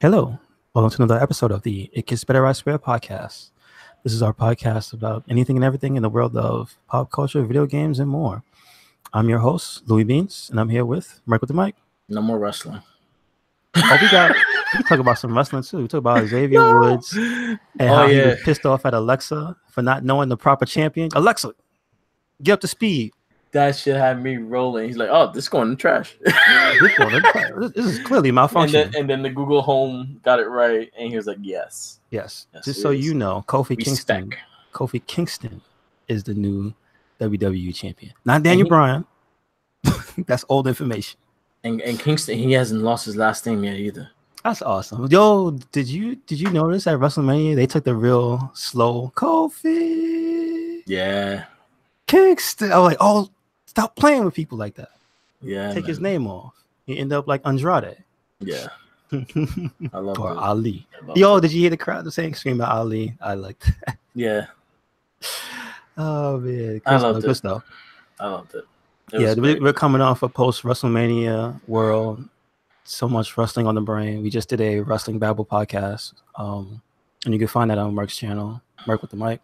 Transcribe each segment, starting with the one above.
Hello, welcome to another episode of the It Gets Better I Swear podcast. This is our podcast about anything and everything in the world of pop culture, video games, and more. I'm your host, Louis Beans, and I'm here with Mike with the mic. No more wrestling. Oh, we can talk about some wrestling too. We talk about Xavier Woods and how he was pissed off at Alexa for not knowing the proper champion. Alexa, get up to speed. That shit had me rolling. He's like, "Oh, this is going in the trash." This is clearly malfunctioning. And then the Google Home got it right, and he was like, "Yes." Just so you know, Kofi Kingston is the new WWE champion, not Daniel Bryan. That's old information. And Kingston, he hasn't lost his last name yet either. That's awesome. Yo, did you notice at WrestleMania they took the real slow Kofi? Yeah. Kingston. I was like, oh, stop playing with people like that. Yeah. Take his name off. He ended up like Andrade. Yeah. I love it. Or Ali. Yo, did you hear the crowd saying scream at Ali? I liked that. Yeah. Oh man. I loved it. Stuff. I loved it. We're coming off a post WrestleMania world. So much wrestling on the brain. We just did a wrestling babble podcast. And you can find that on Merc's channel, Merc with the Mic.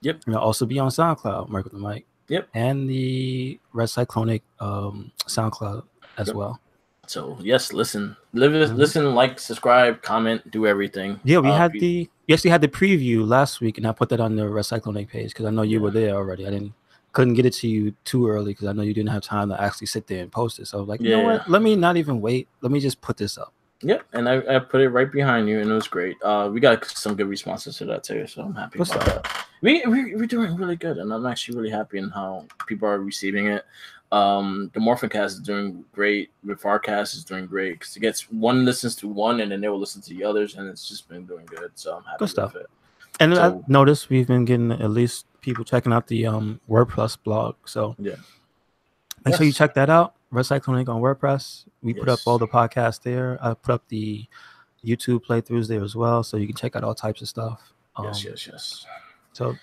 Yep. And it'll also be on SoundCloud, Merc with the Mic. Yep. And the RedCycloneInc SoundCloud as well. So yes, listen, like, subscribe, comment, do everything. Yeah, we had we actually had the preview last week, and I put that on the RedCycloneInc page because I know you were there already. Couldn't get it to you too early because I know you didn't have time to actually sit there and post it. So I was like, you know what? Let me not even wait. Let me just put this up. Yep, and I put it right behind you, and it was great. We got some good responses to that too, so I'm happy about that. We're doing really good, and I'm actually really happy in how people are receiving it. The Morphin Cast is doing great. The Farcast is doing great because it gets one listens to one, and then they will listen to the others, and it's just been doing good. So I'm happy with it. And I noticed we've been getting at least people checking out the WordPress blog. So yeah, make sure you check that out. RedCycloneInc on WordPress. We put up all the podcasts there. I put up the YouTube playthroughs there as well, so you can check out all types of stuff. Yes. So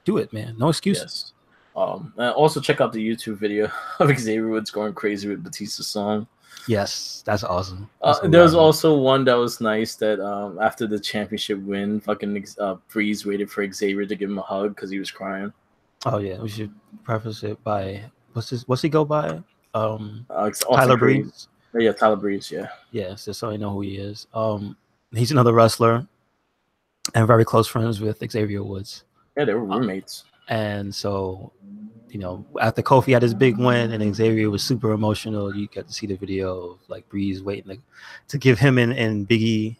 do it, man. No excuses. And also check out the YouTube video of Xavier Woods going crazy with Batista's song. Yes, that's awesome. There was also one that was nice that after the championship win, fucking Breeze waited for Xavier to give him a hug because he was crying. Oh yeah, we should preface it by what's he go by? Tyler Breeze. Yeah, Tyler Breeze. Yeah, so you know who he is. He's another wrestler and very close friends with Xavier Woods. Yeah, they were roommates. And so, after Kofi had his big win and Xavier was super emotional, you get to see the video of like Breeze waiting to give him and Biggie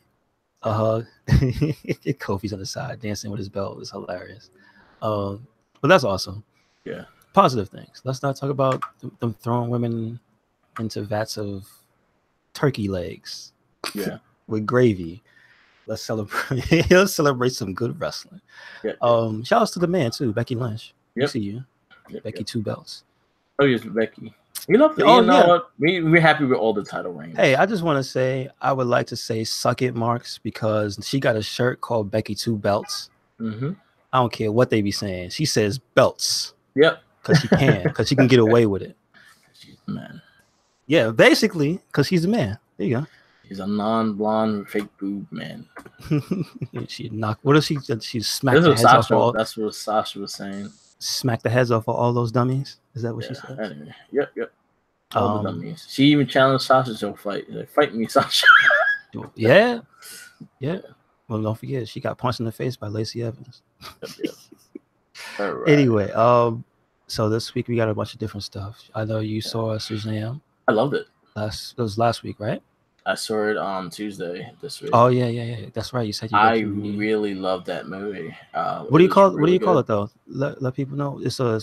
a hug. Kofi's on the side dancing with his belt. It was hilarious. But that's awesome. Yeah. Positive things. Let's not talk about them throwing women into vats of turkey legs. Yeah. With gravy. Let's celebrate some good wrestling. Yeah. Shout outs to the man too, Becky Lynch. Yep. We see you. Becky 2 belts. Oh yes, Becky. We love it. What? We're happy with all the title reigns. Hey, I just want to say I would like to say suck it, Marks, because she got a shirt called Becky 2 Belts. Mm-hmm. I don't care what they be saying. She says belts. Yep. Because she can get away with it. She's the man. Yeah, basically, because she's the man. There you go. She's a non-blonde fake boob man. She knocked. What if she smacked the heads off all? That's what Sasha was saying. Smack the heads off of all those dummies. Is that what she said? Anyway, yep. All the dummies. She even challenged Sasha to a fight. Like, fight me, Sasha. Yeah. Well, don't forget, she got punched in the face by Lacey Evans. Yep. All right. Anyway, so this week we got a bunch of different stuff. I know you saw Shazam. I loved it. It was last week, right? I saw it on Tuesday this week. Oh yeah. That's right. You said I really loved that movie. What do you call it though? Let people know. It's a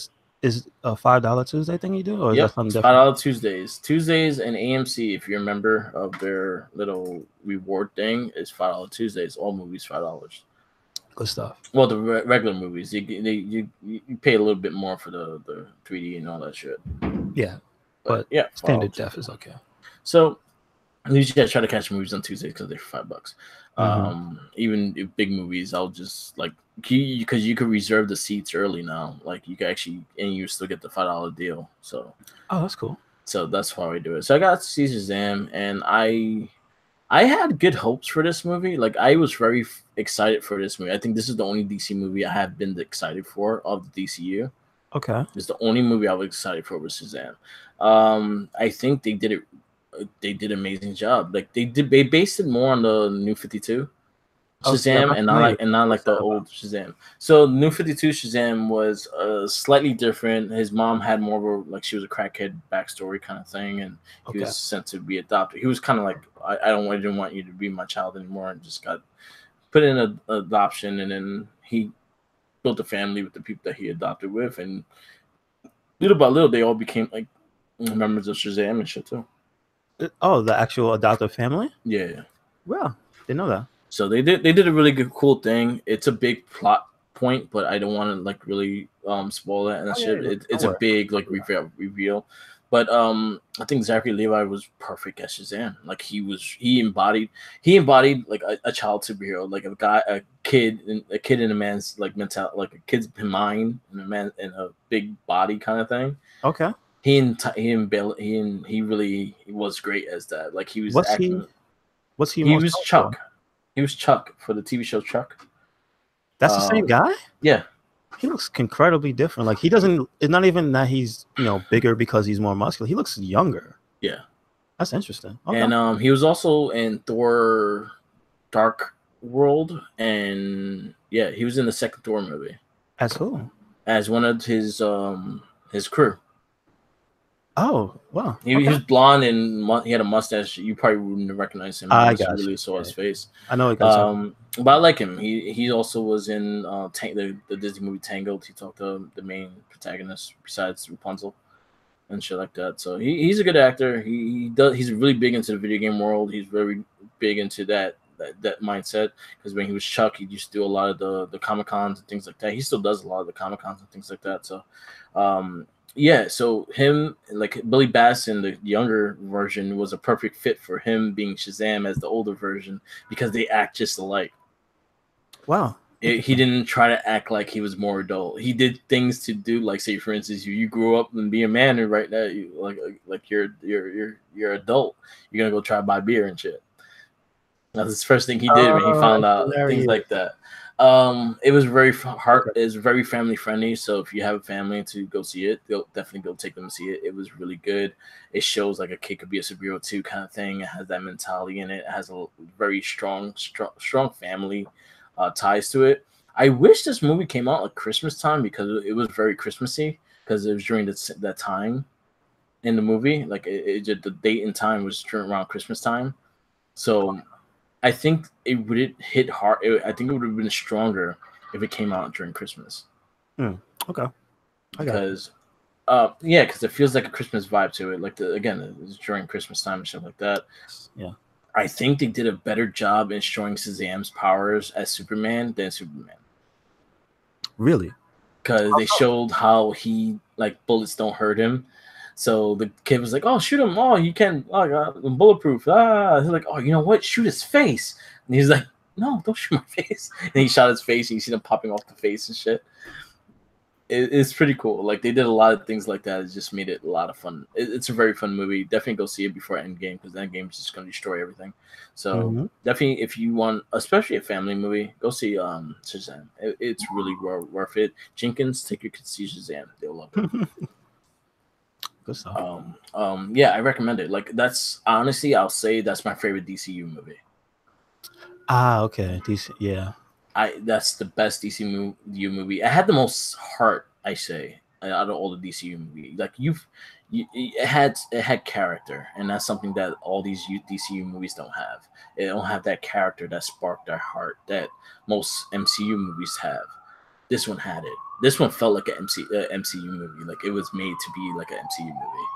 $5 Tuesday thing you do, or is that something different? $5 Tuesdays and AMC. If you're a member of their little reward thing, is $5 Tuesdays. All movies $5. Good stuff. Well, the regular movies, you pay a little bit more for the 3D and all that shit. Yeah, but standard def is okay. So usually I try to catch movies on Tuesdays because they're $5. Even if big movies, I'll just because you could reserve the seats early now. Like you can actually, and you still get the $5 deal. So that's cool. So that's why we do it. So I got to see Shazam, and I had good hopes for this movie. Like I was very excited for this movie. I think this is the only DC movie I have been excited for of the DCU. Okay. It's the only movie I was excited for was Shazam. I think they did it. They did an amazing job. Like they based it more on the New 52 Oh, see, I'm Shazam not and familiar. not like What's the that about? old Shazam. So New 52 Shazam was slightly different. His mom had more of a, like she was a crackhead backstory kind of thing, and he Okay. was sent to be adopted. He was kind of like I didn't want you to be my child anymore, and just got put in adoption, and then he built a family with the people that he adopted with, and little by little they all became like members of Shazam and shit too. Oh, the actual adoptive family? Yeah. Well, didn't know that. So they did a really good cool thing. It's a big plot point, but I don't want to like really spoil it and that Oh, yeah, shit. yeah, It's don't a worry. big like reveal. But I think Zachary Levi was perfect as Shazam. Like he embodied like a child superhero, like a kid in a man's like mental, like a kid's mind and a man in a big body kind of thing. Okay. He really was great as that. Like he was What's he? acting. What's he He most was known for? Chuck. He was Chuck for the TV show Chuck. That's the same guy. Yeah, He looks incredibly different. Like he doesn't. It's not even that he's bigger because he's more muscular. He looks younger. yeah. That's interesting. Okay. And he was also in Thor Dark World, and yeah, he was in the second Thor movie As who? as one of his crew. Oh, wow. He Okay. was blonde and he had a mustache. You probably wouldn't recognize him I unless you got really you. saw his face. I know what you're But I like him. He also was in the Disney movie Tangled. He talked to the main protagonist besides Rapunzel and shit like that. So he's a good actor. He's really big into the video game world. He's very big into that mindset because when he was Chuck, he used to do a lot of the Comic Cons and things like that. He still does a lot of the Comic Cons and things like that. So yeah, so him like Billy Bass in the younger version was a perfect fit for him being Shazam as the older version because they act just alike. Wow. He didn't try to act like he was more adult. He did things to do like, say, for instance, you grew up and be a man, and right now you like you're adult. You're gonna go try to buy beer and shit. That's the first thing he did when he Oh, found that's out things hilarious. like that. It was very Okay. It's very family friendly. So if you have a family to go see it, definitely go take them to see it. It was really good. It shows like a kid could be a superhero too, kind of thing. It has that mentality in it. It has a very strong family ties to it. I wish this movie came out at Christmas time because it was very Christmassy because it was during that time in the movie. Like the date and time was during around Christmas time. So I think it would hit hard. I think it would have been stronger if it came out during Christmas Okay. I got you. because, yeah, because it feels like a Christmas vibe to it. Like it's during Christmas time and stuff like that. Yeah. I think they did a better job in showing Shazam's powers as Superman than Superman Really? because they showed how he like bullets don't hurt him. So the kid was like, "Oh, shoot him! Oh, you can! Oh, God, I'm bulletproof!" Ah, he's like, "Oh, you know what? Shoot his face!" And he's like, "No, don't shoot my face!" And he shot his face, and you see them popping off the face and shit. It's pretty cool. Like they did a lot of things like that. It just made it a lot of fun. It's a very fun movie. Definitely go see it before Endgame because Endgame is just going to destroy everything. So Mm-hmm. definitely, if you want, especially a family movie, go see Shazam. It's really worth it. Jenkins, take your kids to see Shazam. They'll love it. Good stuff. Yeah, I recommend it. Like that's honestly, I'll say that's my favorite DCU movie. Ah, okay. Decent. Yeah. That's the best DCU movie. I had the most heart, I say, out of all the DCU movies. Like it had character, and that's something that all these DCU movies don't have. They don't have that character that sparked their heart that most MCU movies have. This one had it. This one felt like an MCU movie. Like it was made to be like an MCU movie.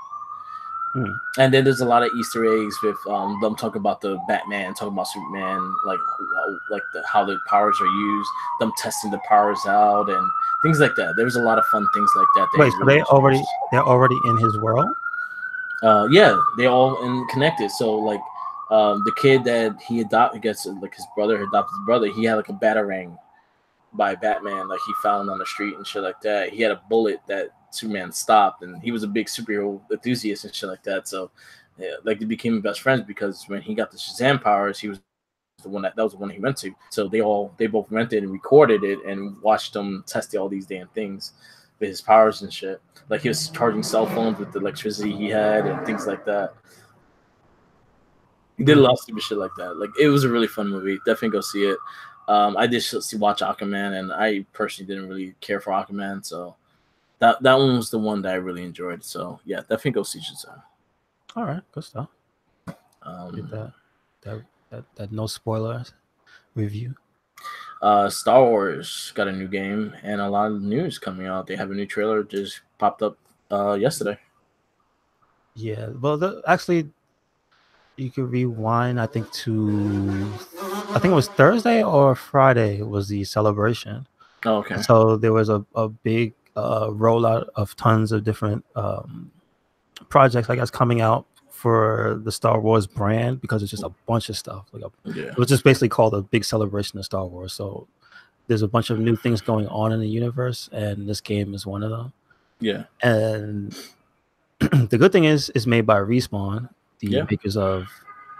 Hmm. And then there's a lot of Easter eggs with them talking about the Batman, talking about Superman, like how the powers are used, them testing the powers out, and things like that. There's a lot of fun things like that. Wait, so Really introduced. they're already in his world? Yeah, they all connected. So like, the kid that he adopted, gets like his brother adopted his brother. He had like a batarang by Batman, like he found on the street and shit like that. He had a bullet that Superman stopped, and he was a big superhero enthusiast and shit like that. So like they became best friends because when he got the Shazam powers, he was the one that was the one he went to. So they both rented and recorded it and watched him test all these damn things with his powers and shit. Like he was charging cell phones with the electricity he had and things like that. He did a lot of stupid shit like that. Like it was a really fun movie. Definitely go see it. I did watch Aquaman, and I personally didn't really care for Aquaman, so that one was the one that I really enjoyed. So yeah, definitely go see Shazam. All right, good stuff. That no spoilers review. Star Wars got a new game and a lot of news coming out. They have a new trailer just popped up yesterday. Yeah, well, actually, you could rewind. I think it was Thursday or Friday was the celebration. Oh, okay. So there was a big rollout of tons of different projects, I guess, coming out for the Star Wars brand, because it's just a bunch of stuff. It was just basically called a big celebration of Star Wars. So there's a bunch of new things going on in the universe, and this game is one of them. Yeah. And the good thing is, it's made by Respawn, the makers of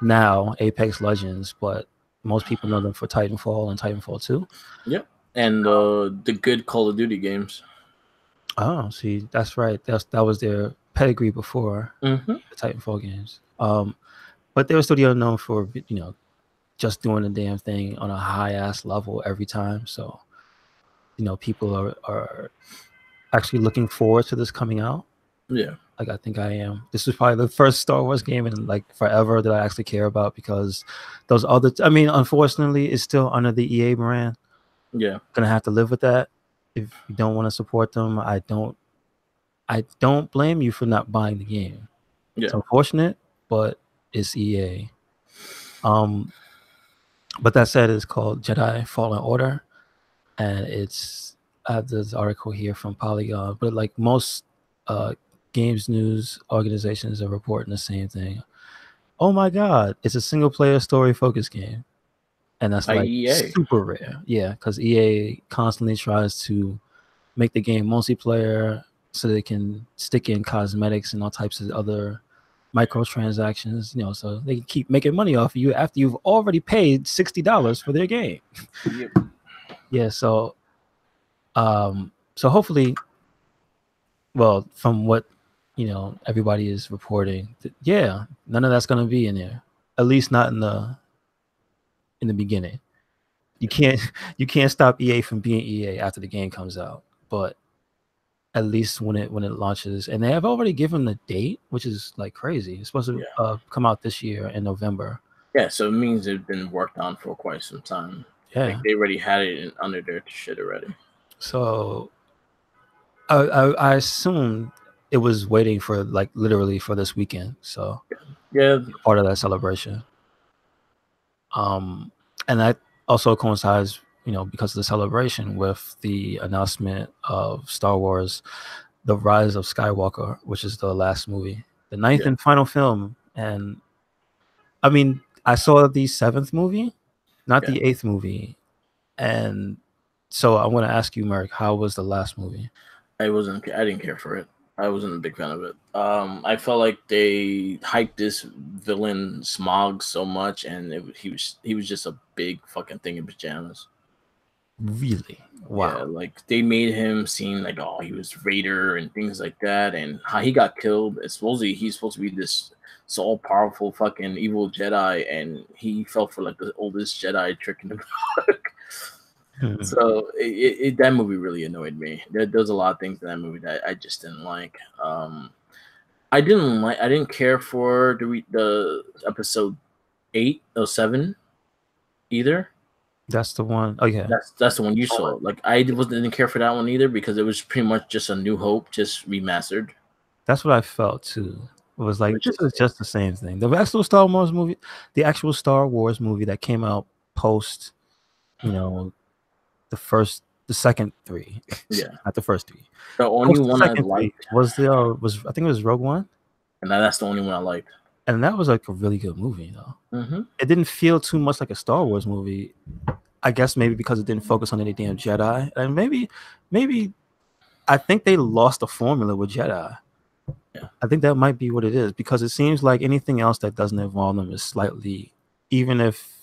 now Apex Legends, but most people know them for Titanfall and Titanfall 2. Yep. And the good Call of Duty games. Oh, see, that's right. That was their pedigree before the Titanfall games. But they were studio known for, just doing the damn thing on a high ass level every time. So, people are actually looking forward to this coming out. Yeah. Like, I think I am. This is probably the first Star Wars game in like forever that I actually care about, because those other, unfortunately, it's still under the EA brand. Yeah. Gonna have to live with that. If you don't want to support them, I don't blame you for not buying the game. Yeah. It's unfortunate, but it's EA. But that said, it's called Jedi Fallen Order, and I have this article here from Polygon, but like most games news organizations are reporting the same thing. Oh my god, it's a single player story focused game. And that's like EA. Super rare. Yeah, because EA constantly tries to make the game multiplayer so they can stick in cosmetics and all types of other microtransactions, so they can keep making money off of you after you've already paid $60 for their game. Yep. Yeah, so hopefully, well, from what everybody is reporting, none of that's gonna be in there. At least not in the beginning. You can't stop EA from being EA after the game comes out, but at least when it launches, and they have already given the date, which is like crazy. It's supposed to come out this year in November. Yeah, so it means it's been worked on for quite some time. Yeah, like they already had it under their shit already. So I assume it was waiting for like literally for this weekend. So yeah, part of that celebration. And that also coincides, because of the celebration with the announcement of Star Wars, The Rise of Skywalker, which is the last movie, the ninth and final film. And I saw the 7th movie, not the 8th movie. And so I'm going to ask you, Merrick, how was the last movie? I didn't care for it. I wasn't a big fan of it. I felt like they hyped this villain Smog so much, and he was just a big fucking thing in pajamas. Really? Wow. Yeah, like they made him seem like, oh, he was Raider and things like that, and how he got killed. It's supposedly he's supposed to be this all powerful fucking evil Jedi, and he fell for like the oldest Jedi trick in the book. So that movie really annoyed me. There's a lot of things in that movie that I just didn't like. I didn't care for the episode 8 or 7 either. That's the one. Oh yeah, that's the one you saw. Like I didn't care for that one either, because it was pretty much just a New Hope, just remastered. That's what I felt too. It was like this is just the same thing. The actual Star Wars movie that came out post, the second 3. Yeah, not the first 3. The only one I liked was I think it was Rogue One, and that's the only one I liked. And that was like a really good movie, though. It didn't feel too much like a Star Wars movie. I guess maybe because it didn't focus on any damn Jedi, and maybe I think they lost the formula with Jedi. Yeah. I think that might be what it is, because it seems like anything else that doesn't involve them is slightly, even if,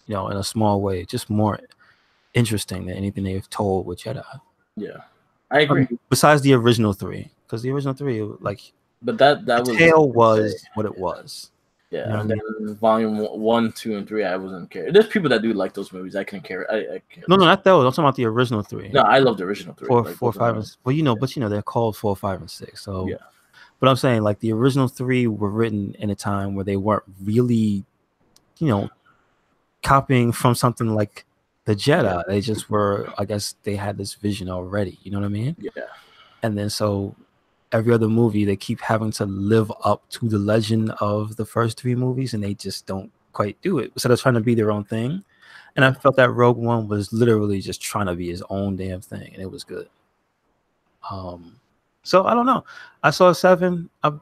in a small way, just more interesting than anything they've told with Jedi. Yeah, I agree. Besides the original 3, because the original 3, like, But that the was tale was what it was. Yeah, You know and what I then volume 1, 2, and 3, I wasn't care. There's people that do like those movies. I couldn't care. I care. No, not those. I'm talking about the original 3. No, I love the original 3. 4, Like 4, 5, and but they're called 4, 5, and 6. So, yeah, but I'm saying, like, the original 3 were written in a time where they weren't really, copying from something like the Jedi. Yeah. They just were, I guess, they had this vision already. You know what I mean? Yeah. And then so every other movie, they keep having to live up to the legend of the first 3 movies, and they just don't quite do it. So they're trying to be their own thing. And I felt that Rogue One was literally just trying to be his own damn thing, and it was good. So I don't know. I saw 7. I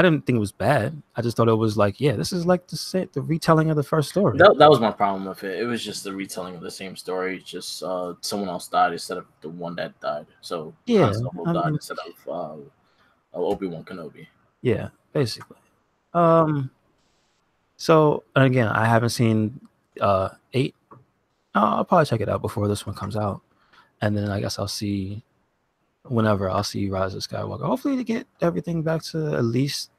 didn't think it was bad. I just thought it was like, yeah, this is like the retelling of the first story. That was my problem with it. It was just the retelling of the same story. Just someone else died instead of the one that died. So Yeah, Han Solo died instead of Obi-Wan Kenobi. Yeah, basically. So, and again, I haven't seen 8. I'll probably check it out before this one comes out, and then I guess I'll see whenever I'll see Rise of Skywalker. Hopefully, to get everything back to at least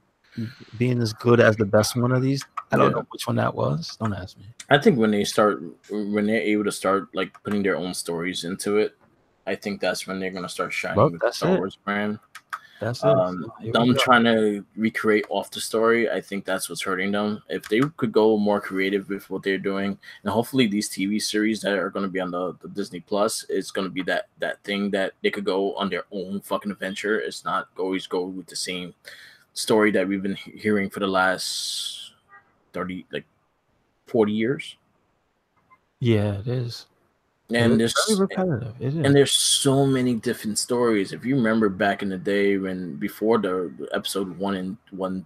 being as good as the best one of these. I don't know which one that was. Don't ask me. I think when they're able to start like putting their own stories into it, I think that's when they're gonna start shining with the Star Wars brand. That's it. Them trying to recreate off the story, I think that's what's hurting them. If they could go more creative with what they're doing, and hopefully these TV series that are going to be on the Disney Plus, it's going to be that thing that they could go on their own fucking adventure. It's not always go with the same story that we've been hearing for the last 40 years. Yeah, it is. And it's very repetitive. It is. And there's so many different stories. If you remember back in the day when before the episode 1,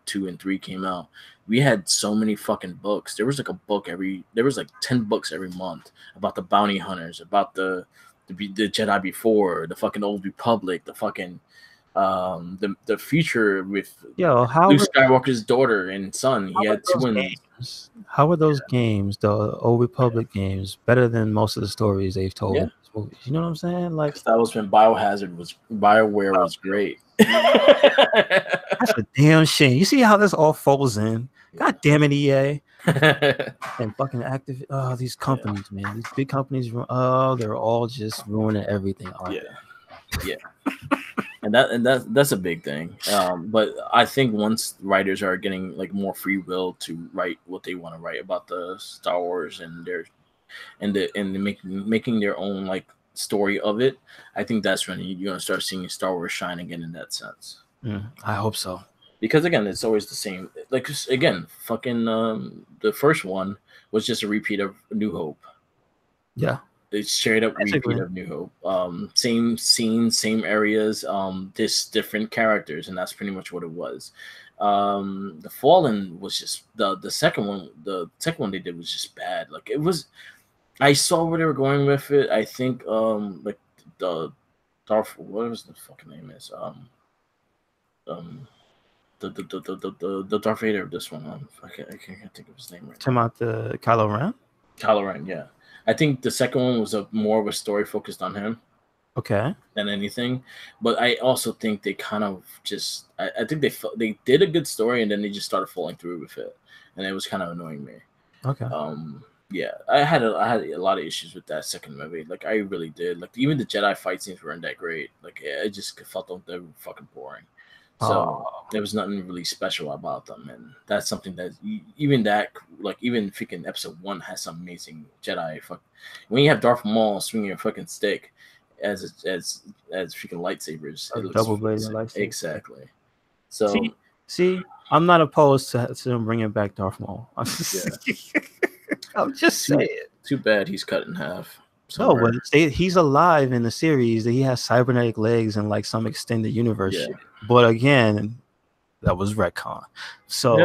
2, and 3 came out, we had so many fucking books. There was like 10 books every month about the bounty hunters, about the Jedi before, the fucking Old Republic, the fucking the future with Luke Skywalker's daughter and son. He had twins. How are those games, the Old Republic games, better than most of the stories they've told in these movies? You know what I'm saying? Like, that was when BioWare was great. That's a damn shame. You see how this all falls in? God damn it, EA. And fucking active. Oh, these companies, man. These big companies. Oh, they're all just ruining everything. Yeah. And that's a big thing. But I think once writers are getting like more free will to write what they want to write about the Star Wars and making their own like story of it, I think that's when you're gonna start seeing Star Wars shine again in that sense. I hope so. Because again, it's always the same. Like again, fucking the first one was just a repeat of New Hope. Yeah. It's straight up repeat of New Hope. Same scenes, same areas, just different characters, and that's pretty much what it was. The Fallen was just the second one. The second one they did was just bad. Like it was. I saw where they were going with it. I think like the Darth. What was the fucking name is the Darth Vader of this one. I can't think of his name right now. Talking about the Kylo Ren. Kylo Ren, yeah. I think the second one was more of a story focused on him, than anything. But I also think they kind of just, I think they did a good story and then they just started falling through with it, and it was kind of annoying me. Yeah, I had a lot of issues with that second movie. Like I really did. Like even the Jedi fight scenes weren't that great. Like I just felt they were fucking boring. So there was nothing really special about them, and that's something that even freaking episode 1 has some amazing Jedi. When you have Darth Maul swinging a fucking stick as freaking lightsabers, it looks double-bladed lightsaber. Exactly. So see, I'm not opposed to them bringing back Darth Maul. I'm just saying. Too bad he's cut in half. Somewhere. No, but he's alive in the series. That he has cybernetic legs and like some extended universe shit. But again, that was retcon. So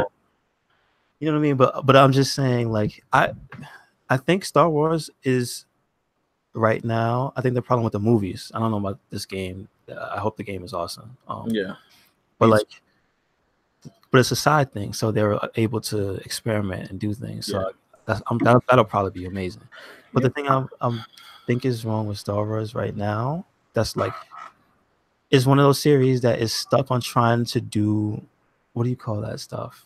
you know what I mean. But I'm just saying, like I think Star Wars is right now. I think the problem with the movies. I don't know about this game. I hope the game is awesome. but like, but it's a side thing, so they're able to experiment and do things. So that'll probably be amazing. But the thing I'm think is wrong with Star Wars right now, that's like, is one of those series that is stuck on trying to do, what do you call that stuff?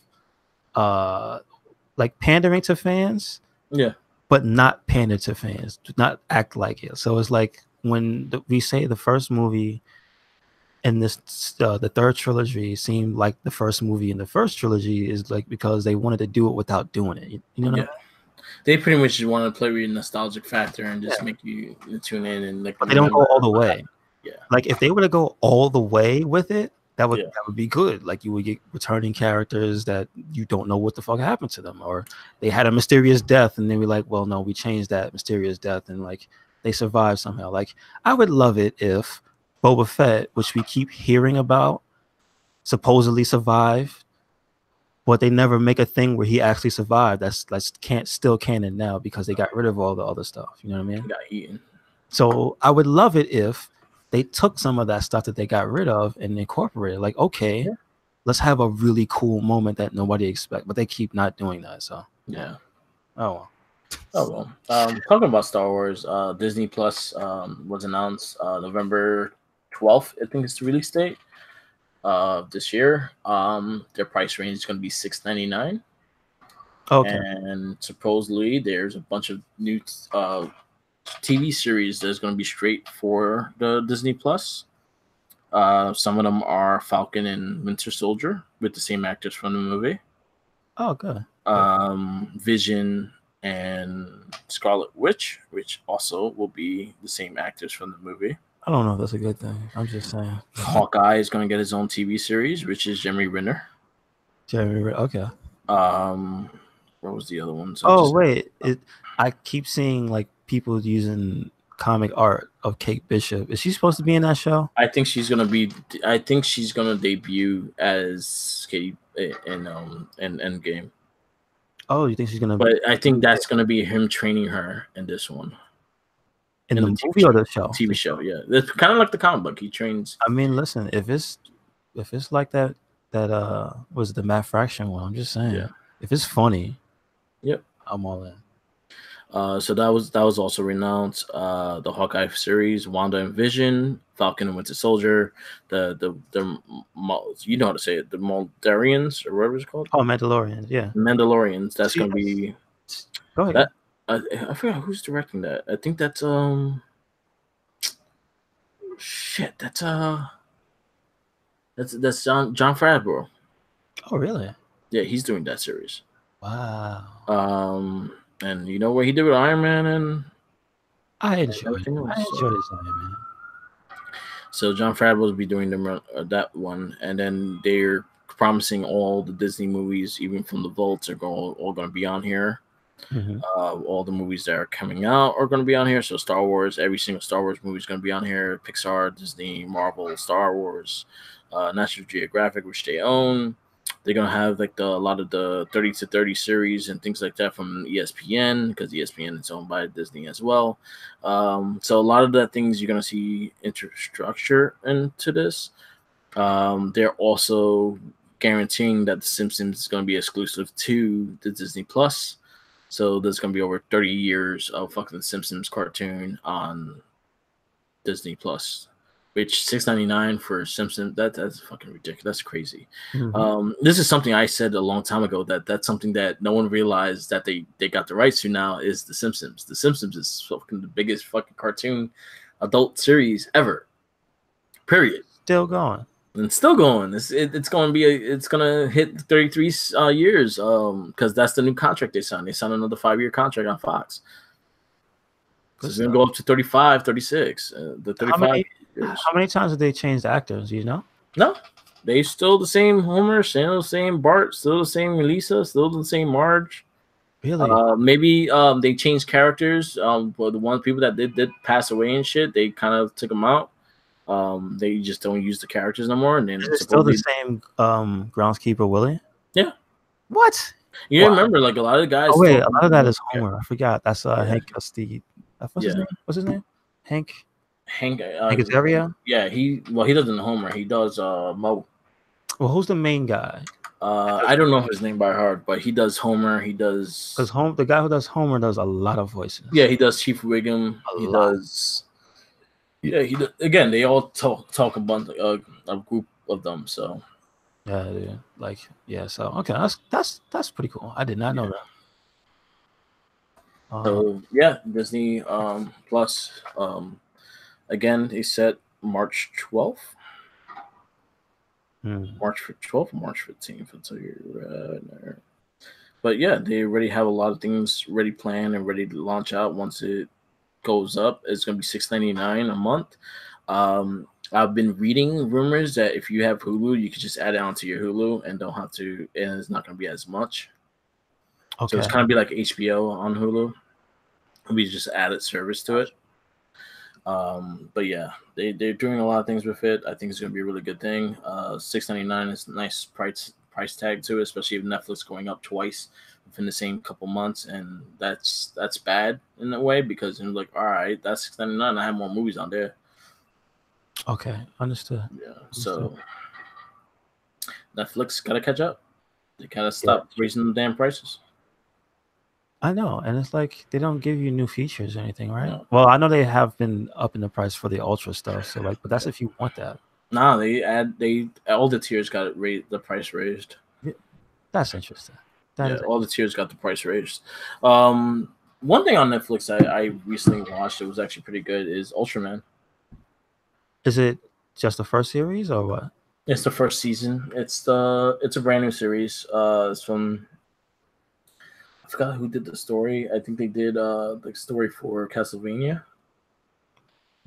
Like pandering to fans. Yeah. But not pander to fans, do not act like it. So it's like when we say the first movie in this, the third trilogy seemed like the first movie in the first trilogy, is like because they wanted to do it without doing it. You know what I mean? They pretty much just want to play with your nostalgic factor and just make you tune in and like. But they don't go all the way. Yeah. Like if they were to go all the way with it, that would be good. Like you would get returning characters that you don't know what the fuck happened to them, or they had a mysterious death and then we're like, well, no, we changed that mysterious death and like they survived somehow. Like I would love it if Boba Fett, which we keep hearing about, supposedly survived, but they never make a thing where he actually survived. That's still canon now because they got rid of all the other stuff. You know what I mean? He got eaten. So I would love it if they took some of that stuff that they got rid of and incorporated. Like, okay, let's have a really cool moment that nobody expects, but they keep not doing that. So yeah. Oh well. Talking about Star Wars, Disney Plus was announced November 12th. I think it's the release date this year. Their price range is going to be $6.99. Okay. And supposedly there's a bunch of new TV series that's going to be straight for the Disney Plus. Some of them are Falcon and Winter Soldier with the same actors from the movie. Oh, good. Vision and Scarlet Witch, which also will be the same actors from the movie. I don't know if that's a good thing. I'm just saying. Hawkeye is going to get his own TV series, which is Jeremy Renner. Okay. What was the other one? Wait. I keep seeing like people using comic art of Kate Bishop. Is she supposed to be in that show? I think she's gonna debut as Kate in Endgame. Oh, you think she's gonna? But I think that's gonna be him training her in this one. In the movie or the show? TV show, yeah. It's kind of like the comic book. He trains. I mean, listen, if it's like that was the Matt Fraction one. I'm just saying, if it's funny, I'm all in. So that was also renounced. The Hawkeye series, Wanda and Vision, Falcon and Winter Soldier, the you know how to say it, the Mandalorians or whatever it's called. Oh, Mandalorians, yeah. Mandalorians. That's gonna be. Go ahead. I forgot who's directing that. I think that's shit. That's John Favreau. Oh, really? Yeah, he's doing that series. Wow. And you know what he did with Iron Man, and I enjoyed his Iron Man. So John Favreau will be doing that one, and then they're promising all the Disney movies, even from the vaults, are all going to be on here. Mm-hmm. All the movies that are coming out are going to be on here. So Star Wars, every single Star Wars movie is going to be on here. Pixar, Disney, Marvel, Star Wars, National Geographic, which they own. They're going to have like a lot of the 30 to 30 series and things like that from ESPN, because ESPN is owned by Disney as well. So a lot of the things you're going to see infrastructure into this. They're also guaranteeing that The Simpsons is going to be exclusive to the Disney Plus. So there's going to be over 30 years of fucking The Simpsons cartoon on Disney Plus, which $6.99 for Simpsons, that's fucking ridiculous. That's crazy. Mm-hmm. This is something I said a long time ago, that's something that no one realized that they got the rights to now is The Simpsons. The Simpsons is fucking the biggest fucking cartoon adult series ever. Period. Still going. And still going. It's going to be it's going to hit 33 years because that's the new contract they signed. They signed another 5-year contract on Fox. So it's going to go up to 35, 36. The 35 years. How many times have they changed actors? Do you know? No. They still the same Homer, still the same Bart, still the same Lisa, still the same Marge. Really? Maybe they changed characters. For the one people that did pass away and shit, they kind of took them out. They just don't use the characters no more. And then it's still the same groundskeeper Willie? Yeah. What? You remember like a lot of the guys. Oh wait, a lot of that is Homer. I forgot. That's Hank Steve. What's his name? What's his name? Hank Hank Azaria? Yeah, he doesn't Homer. He does Mo. Well, who's the main guy? I don't know his name by heart, but he does Homer. He does Because the guy who does Homer does a lot of voices. yeah, he does Chief Wiggum. A He lot. does he does, again. They all talk a bunch a group of them. So Yeah, dude. Like yeah. So okay, that's pretty cool. I did not know that. So yeah, Disney Plus. Again, they set March 12th. March 12th, March 15th. I'll tell you right there. But yeah, they already have a lot of things ready planned and ready to launch out once it goes up. It's going to be $6.99 a month. I've been reading rumors that if you have Hulu, you can just add it onto your Hulu and don't have to, and it's not going to be as much. Okay. So it's kind of be like HBO on Hulu. We just added service to it. But yeah, they're doing a lot of things with it. I think it's going to be a really good thing. $6.99 is a nice price tag to it, especially if Netflix going up twice within the same couple months, and that's bad in a way because you're like, all right, that's $6.99. I have more movies on there. Okay, understood. Yeah, so Netflix got to catch up. They gotta stop raising the damn prices. I know, and it's like they don't give you new features or anything, right? No. Well, I know they have been upping the price for the Ultra stuff, so like, but that's if you want that. Nah, all the tiers got the price raised. That's interesting. All the tiers got the price raised. One thing on Netflix I recently watched, it was actually pretty good, is Ultraman. Is it just the first series or what? It's the first season. It's a brand new series. It's from, I forgot who did the story. I think they did the story for Castlevania.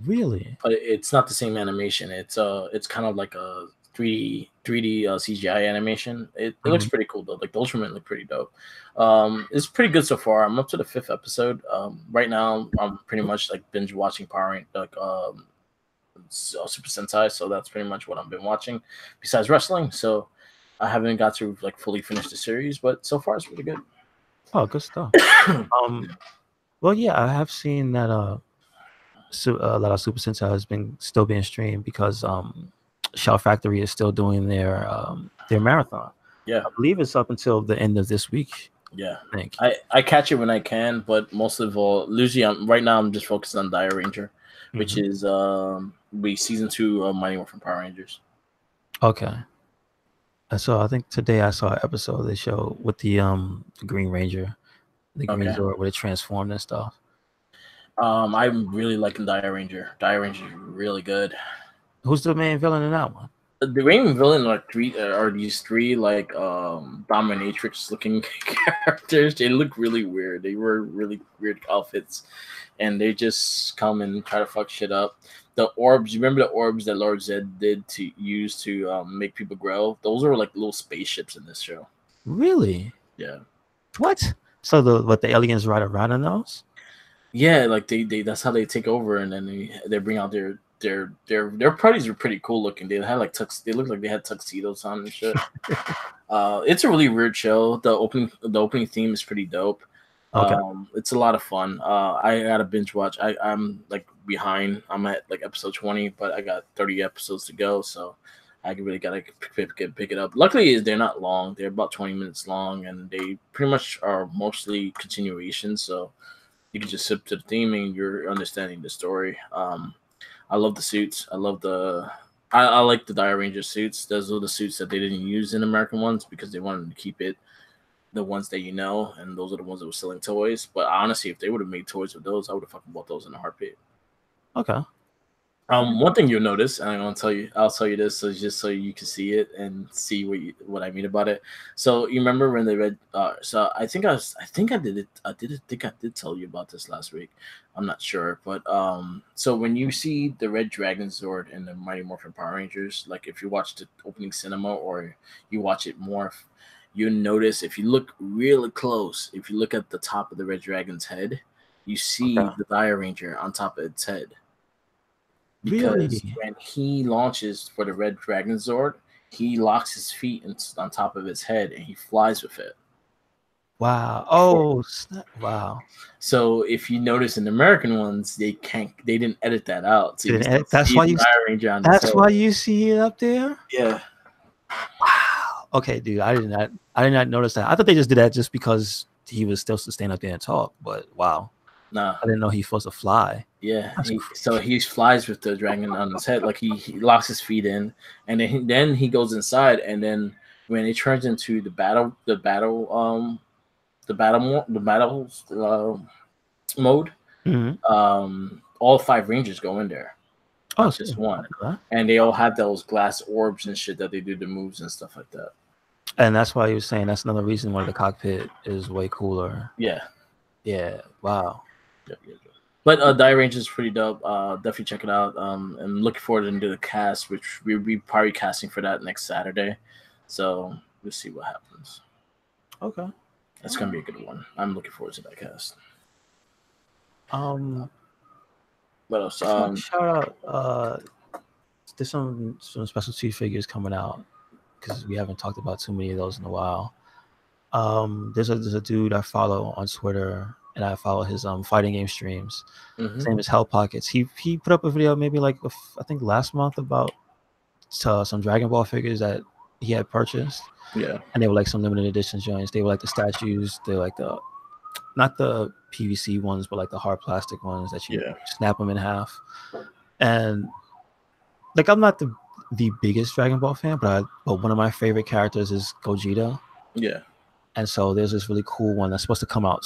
Really? But it's not the same animation. It's kind of like a 3D CGI animation. It looks pretty cool though. Like the Ultraman look pretty dope. It's pretty good so far. I'm up to the 5th episode. Right now I'm pretty much like binge watching Super Sentai, so that's pretty much what I've been watching besides wrestling. So I haven't got to like fully finish the series, but so far it's really good. Oh, good stuff. Well, yeah, I have seen that a lot of Super Sentai has been still being streamed because Shout Factory is still doing their marathon. Yeah, I believe it's up until the end of this week. Yeah, I think I catch it when I can, but most of all, usually right now I'm just focused on Dire Ranger, which is season 2 of Mighty Morphin Power Rangers. Okay. So I think today I saw an episode they show with the Green Ranger, the Green Zord where it transformed and stuff. I'm really liking Dire Ranger. Dire Ranger is really good. Who's the main villain in that one? The main villain are these 3 like dominatrix looking characters. They look really weird. They wear really weird outfits, and they just come and try to fuck shit up. The orbs, you remember the orbs that Lord Zed did to use to make people grow? Those are like little spaceships in this show. Really? Yeah. What? So the aliens ride around in those? Yeah, like they that's how they take over, and then they bring out their parties are pretty cool looking. They had like they look like they had tuxedos on and shit. It's a really weird show. The opening theme is pretty dope. Okay. It's a lot of fun. I got a binge watch. I'm like behind. I'm at like episode 20, but I got 30 episodes to go, so I really gotta pick it up. Luckily, they're not long. They're about 20 minutes long, and they pretty much are mostly continuations. So you can just sip to the theme and you're understanding the story. I love the suits. I love I like the Dire Ranger suits. Those are the suits that they didn't use in American ones because they wanted to keep it the ones that and those are the ones that were selling toys. But honestly, if they would have made toys with those, I would have fucking bought those in a heartbeat. Okay. One thing you'll notice, and I'll tell you this, so just so you can see it and see what I mean about it. So you remember when they read? So I think I did tell you about this last week. I'm not sure, but so when you see the Red Dragon Zord and the Mighty Morphin Power Rangers, like if you watch the opening cinema or you watch it morph, you notice if you look really close, if you look at the top of the Red Dragon's head, you see the Dire Ranger on top of its head. Because when he launches for the Red Dragon Zord, he locks his feet on top of his head and he flies with it. Wow! Oh, wow! So if you notice in the American ones, they didn't edit that out. So that's why you. That's why you see it up there. Yeah. Wow. Okay, dude. I did not notice that. I thought they just did that just because he was still to stand up there and talk. But wow, Nah. I didn't know he's supposed to fly. Yeah, That's so he flies with the dragon on his head, like he locks his feet in, and then he goes inside, and then when it turns into the battle mode, Mhm. all 5 rangers go in there, Oh, not just shit. I one, know that. and they all have those glass orbs and shit that they do the moves and stuff like that. And that's why you were saying that's another reason why the cockpit is way cooler. Yeah, Yeah. Wow. yeah, yeah. But Die Range is pretty dope. Definitely check it out. I'm looking forward to the cast, which we'll be probably casting for that next Saturday. So we'll see what happens. Okay. That's gonna be a good one. I'm looking forward to that cast. Um. What else? Shout out. There's some specialty figures coming out because we haven't talked about too many of those in a while. There's a dude I follow on Twitter, and I follow his fighting game streams. His name is Hell Pockets. He put up a video maybe like I think last month about some Dragon Ball figures that he had purchased, Yeah, and they were like some limited edition joints. They were like the statues. They're like the not the PVC ones, but like the hard plastic ones that you yeah, snap them in half. And like I'm not the biggest Dragon Ball fan, but one of my favorite characters is Gogeta. yeah, And so there's this really cool one that's supposed to come out.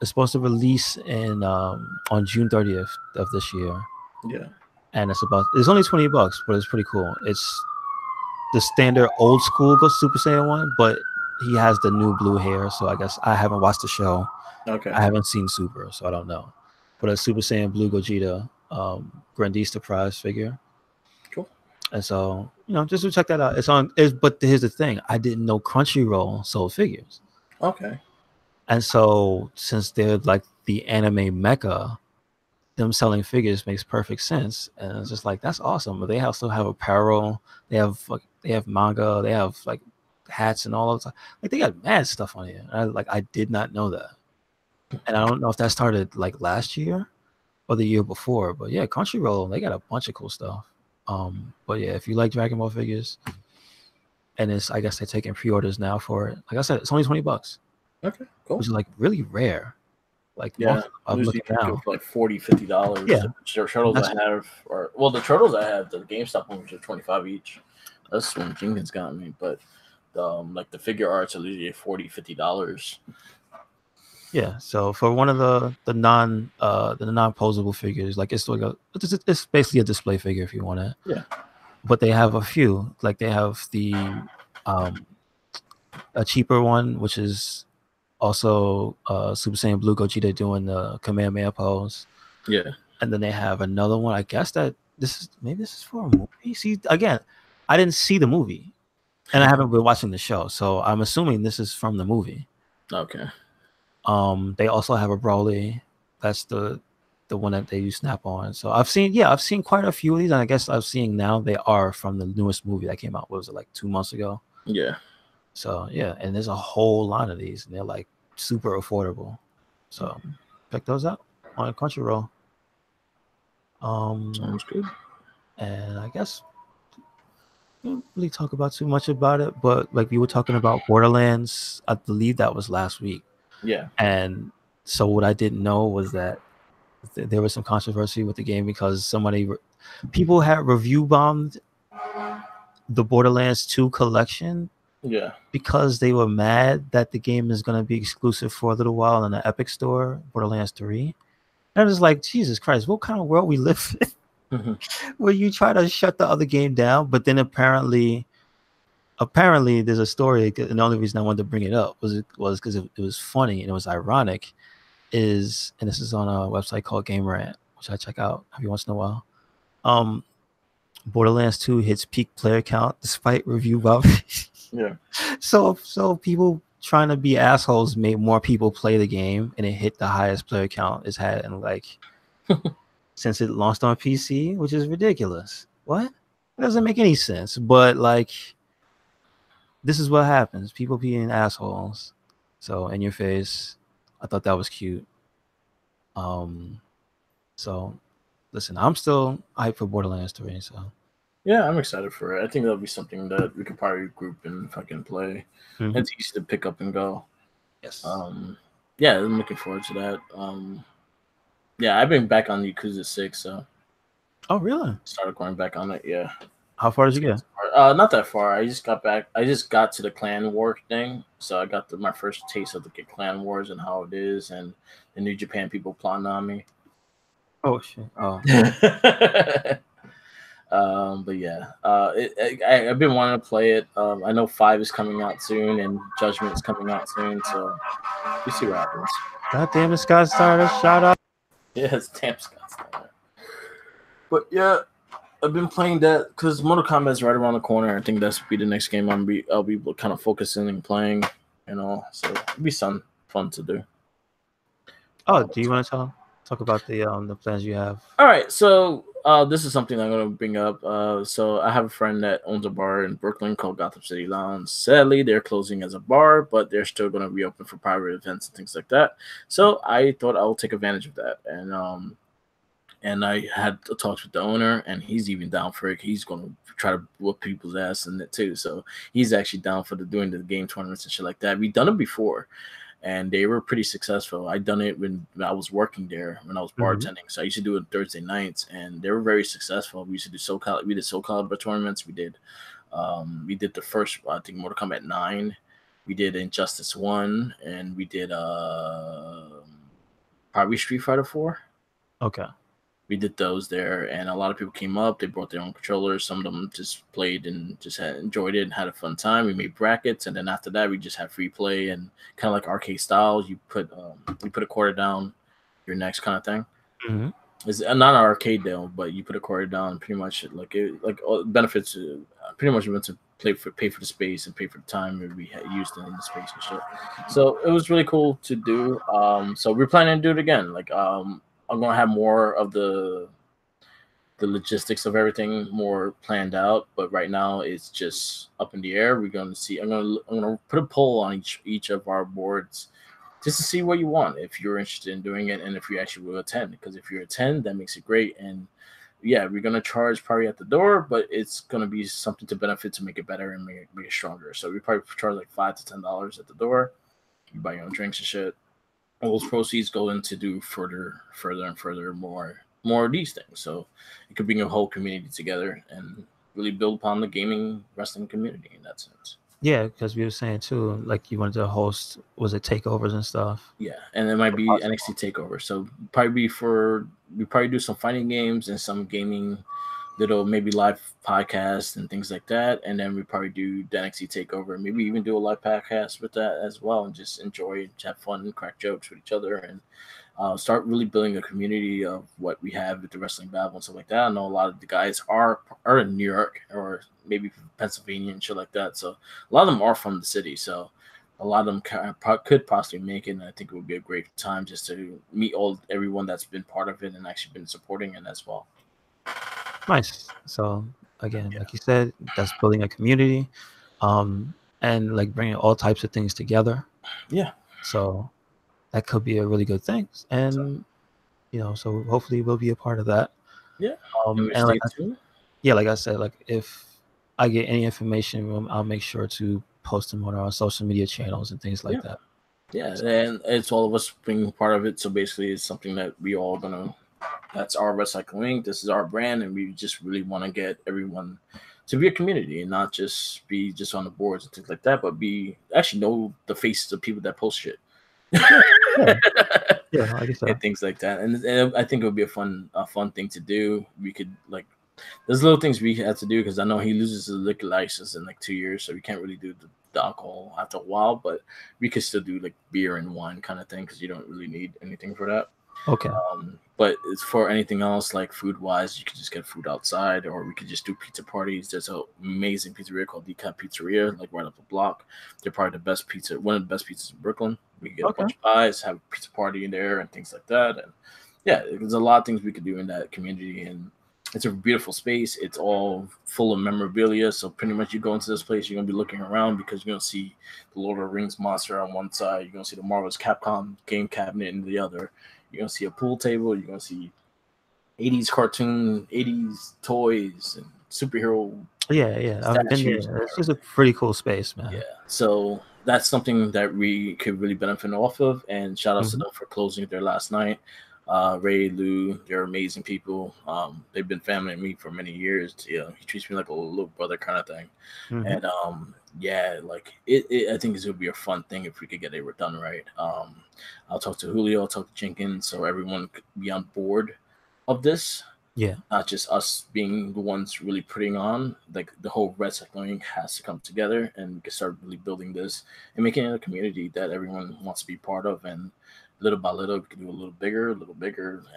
It's supposed to release in on June 30th of this year, yeah. and it's only $20, but it's pretty cool. It's the standard old school Super Saiyan one, but he has the new blue hair. So I guess I haven't watched the show. Okay. I haven't seen Super, so I don't know. But a Super Saiyan Blue Gogeta, Grandista prize figure. Cool. And so, just to check that out. But here's the thing. I didn't know Crunchyroll sold figures. Okay. And so since they're like the anime mecca, them selling figures makes perfect sense. And it's just like, that's awesome. But they also have apparel, they have manga, they have like hats and all of that. Like they got mad stuff on here. I did not know that. And I don't know if that started like last year or the year before. But yeah, Crunchyroll, they got a bunch of cool stuff. But yeah, if you like Dragon Ball figures, and I guess they're taking pre-orders now for it. Like I said, it's only $20, Okay. Cool. which is like really rare. Like Yeah, I'm usually looking now. like $40-$50. Yeah, Turtles I have, the turtles I have, the GameStop ones are 25 each. That's when Jenkins got me, but like the figure arts are usually $40-$50. yeah. So for one of the non posable figures, like it's basically a display figure if you want it. Yeah. But they have a few. Like they have a cheaper one, which is also Super Saiyan Blue Gogeta doing the Kamehameha pose. Yeah. And then they have another one. I guess that this is for a movie. See, again, I didn't see the movie, and I haven't been watching the show, so I'm assuming this is from the movie. Okay. They also have a Broly. That's the one that they use Snap on. So I've seen quite a few of these, and I guess I'm seeing now they are from the newest movie that came out. What was it, like 2 months ago? Yeah. So yeah, and there's a whole lot of these, and they're like super affordable. So check those out on Crunchyroll. Sounds good. And I guess we didn't really talk about too much about it, but like we were talking about Borderlands, I believe that was last week. Yeah. And so what I didn't know was that there was some controversy with the game because people had review bombed the Borderlands 2 collection. Yeah. Because they were mad that the game is going to be exclusive for a little while in the Epic Store, Borderlands 3. And I was like, Jesus Christ, what kind of world we live in? Where you try to shut the other game down, but then apparently there's a story, and the only reason I wanted to bring it up was because it was funny and it was ironic, and this is on a website called Game Rant, which I check out every once in a while. Borderlands 2 hits peak player count despite review bombs. Yeah. So people trying to be assholes made more people play the game, and it hit the highest player count it's had in like since it launched on PC, which is ridiculous. What? It doesn't make any sense. But like, this is what happens. People being assholes. So in your face. I thought that was cute. So listen, I'm still hyped for Borderlands 3. So Yeah, I'm excited for it. I think that'll be something that we could probably group and fucking play. Mm-hmm. It's easy to pick up and go. Yes. Yeah, I'm looking forward to that. Yeah, I've been back on Yakuza 6, so Oh, really? started going back on it. Yeah, How far did you get? not that far. I just got back. I just got to the clan war thing, so I got my first taste of the clan wars and how it is, and the New Japan people plotting on me. Oh shit. Oh. But yeah, I've been wanting to play it. I know 5 is coming out soon, and Judgment is coming out soon, so we see what happens. God damn it, Scott started. Shout out. Yes, damn Scott's down there. But yeah, I've been playing that because Mortal Kombat is right around the corner. I think that's be the next game I'll be kind of focusing and playing, so it'll be fun to do. Oh, do you want to talk about the plans you have? All right, so this is something I'm going to bring up. So I have a friend that owns a bar in Brooklyn called Gotham City Lounge. Sadly, they're closing as a bar, but they're still going to reopen for private events and things like that. So I thought I will take advantage of that, and I had talks with the owner, and he's even down for it. He's going to try to whoop people's ass in it too. So he's actually down for doing the game tournaments and shit like that. We've done it before, and they were pretty successful. I done it when I was working there, when I was bartending. So I used to do it Thursday nights, and they were very successful. We used to do SoCal. We did SoCal tournaments. We did the first, I think, Mortal Kombat 9. We did Injustice 1, and we did probably Street Fighter 4. Okay. We did those there, and a lot of people came up. They brought their own controllers. Some of them just played and just enjoyed it and had a fun time. We made brackets, and then after that, we just had free play and kind of like arcade style. You put a quarter down, your next kind of thing. Mm-hmm. It's not an arcade deal, but you put a quarter down. Pretty much all benefits. Pretty much meant to pay for the space and pay for the time we had used in the space and shit. So it was really cool to do. So we're planning to do it again. I'm gonna have more of the logistics of everything more planned out, but right now it's just up in the air. We're gonna see. I'm gonna put a poll on each of our boards just to see what you want, if you're interested in doing it, and if you actually will attend. Because if you attend, that makes it great. And yeah, we're gonna charge probably at the door, but it's gonna be something to benefit to make it better and make it stronger. So we probably charge like $5 to $10 at the door. You buy your own drinks and shit. All those proceeds go into do further more of these things. So it could bring a whole community together and really build upon the gaming wrestling community in that sense. Yeah, because we were saying too, like you wanted to host, was it takeovers and stuff? Yeah, and it might be NXT takeover. So we probably do some fighting games and some gaming, little maybe live podcasts and things like that, and then we probably do the NXT takeover. Maybe even do a live podcast with that as well, and just enjoy and have fun and crack jokes with each other, and start really building a community of what we have with the wrestling battle and stuff like that. I know a lot of the guys are in New York or maybe Pennsylvania and shit like that, so a lot of them are from the city. So a lot of them could possibly make it, and I think it would be a great time just to meet everyone that's been part of it and actually been supporting it as well. Nice. So again, like you said, that's building a community, and like bringing all types of things together. Yeah. So that could be a really good thing, and so hopefully we'll be a part of that. Yeah. And like I said, like if I get any information, I'll make sure to post them on our social media channels and things like that. Yeah, and it's all of us being part of it. So basically, it's something that we all gonna. That's our RedCycloneInc. This is our brand, and we just really want to get everyone to be a community and not just be just on the boards and things like that, but actually know the faces of people that post shit. Yeah, like I said. And things like that. And I think it would be a fun thing to do. We could there's little things we have to do because I know he loses his liquor license in like 2 years, so we can't really do the alcohol after a while, but we could still do like beer and wine kind of thing because you don't really need anything for that. Okay. But it's for anything else, like food wise, you could just get food outside, or we could just do pizza parties. There's an amazing pizzeria called Decap Pizzeria, like right up the block. They're probably one of the best pizzas in Brooklyn. We could get a bunch of pies, have a pizza party in there and things like that. And yeah, there's a lot of things we could do in that community, and it's a beautiful space. It's all full of memorabilia. So pretty much you go into this place, you're going to be looking around because you're going to see the Lord of the Rings monster on one side. You're going to see the Marvel's Capcom game cabinet in the other. You're going to see a pool table. You're going to see 80s cartoon, 80s toys, and superhero. Yeah, I've been there. It's just a pretty cool space, man. Yeah, so that's something that we could really benefit off of. And shout outs to them for closing there last night. Ray, Lou, they're amazing people. They've been family to me for many years. You know, he treats me like a little brother kind of thing. And yeah, like I think this would be a fun thing if we could get it done right. I'll talk to Julio, I'll talk to Jenkins, so everyone could be on board of this. Yeah, Not just us being the ones really putting on, like the whole RedCycloneInc has to come together and we can start really building this and making it a community that everyone wants to be part of. And little by little, we can do a little bigger,